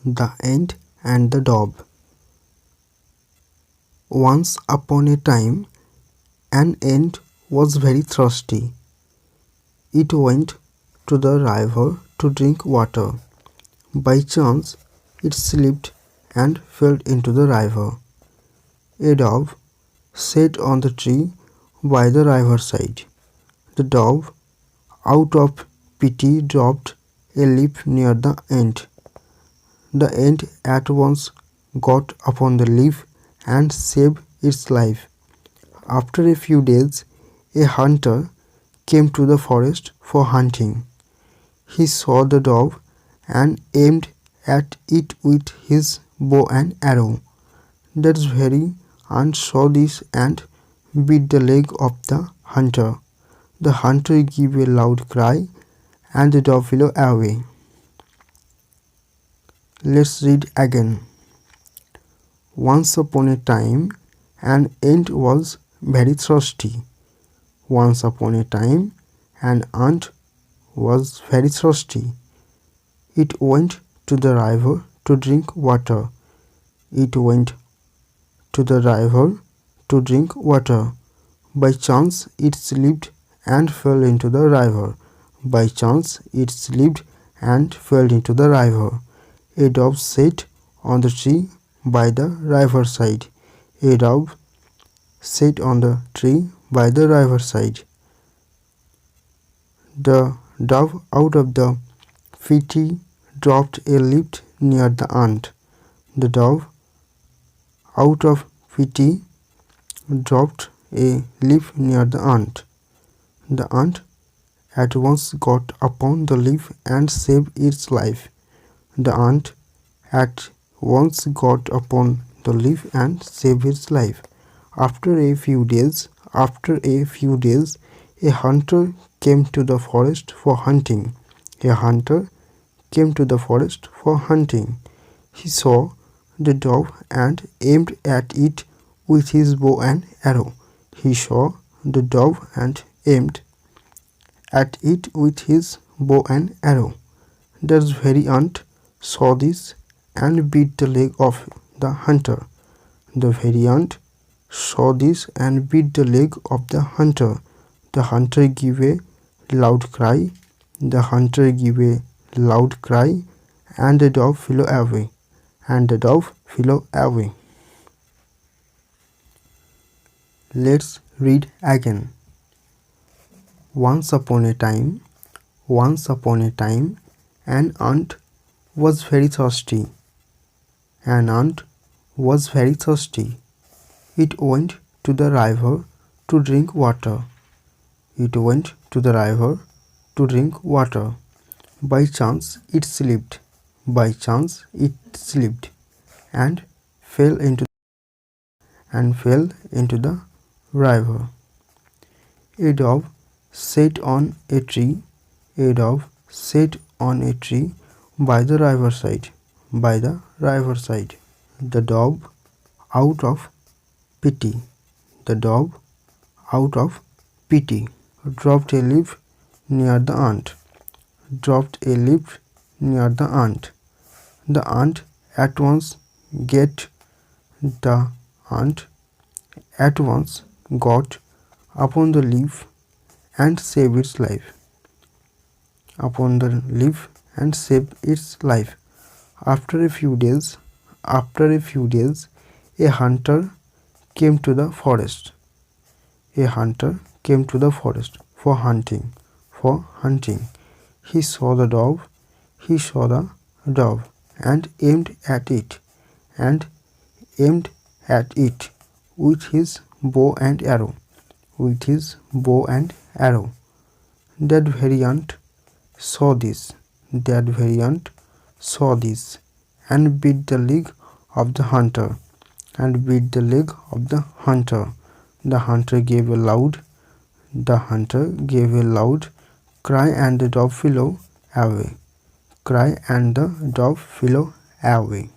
The Ant and the Dove. Once upon a time, an ant was very thirsty. It went to the river to drink water. By chance, it slipped and fell into the river. A dove sat on the tree by the riverside. The dove, out of pity, dropped a leaf near the ant. The ant at once got upon the leaf and saved its life. After a few days, a hunter came to the forest for hunting. He saw the dove and aimed at it with his bow and arrow. That very ant saw this and beat the leg of the hunter. The hunter gave a loud cry and the dove flew away. Let's read again. Once upon a time, an ant was very thirsty. Once upon a time, an ant was very thirsty. It went to the river to drink water. It went to the river to drink water. By chance, it slipped and fell into the river. By chance, it slipped and fell into the river. A dove sat on the tree by the riverside. A dove sat on the tree by the riverside. The dove, out of the pity, dropped a leaf near the ant. The dove, out of pity, dropped a leaf near the ant. The ant at once got upon the leaf and saved its life. The ant at once got upon the leaf and saved its life. After a few days, a hunter came to the forest for hunting. A hunter came to the forest for hunting. He saw the dove and aimed at it with his bow and arrow. He saw the dove and aimed at it with his bow and arrow. That very ant saw this and beat the leg of the hunter. The very ant saw this and beat the leg of the hunter. The hunter gave a loud cry. The hunter gave a loud cry, and the dove flew away. And the dove flew away. Let's read again. Once upon a time, an ant was very thirsty. An ant was very thirsty. It went to the river to drink water. It went to the river to drink water. By chance it slipped. By chance it slipped and fell into the river. A dove sat on a tree. A dove sat on a tree by the riverside. By the riverside. The dove, out of pity. The dove, out of pity, dropped a leaf near the ant. Dropped a leaf near the ant. The ant at once got upon the leaf and saved its life. Upon the leaf and saved its life. After a few days, a hunter came to the forest. A hunter came to the forest for hunting. He saw the dove. And aimed at it. With his bow and arrow. That very ant saw this. And beat the leg of the hunter. The hunter gave a loud cry and the dove flew away.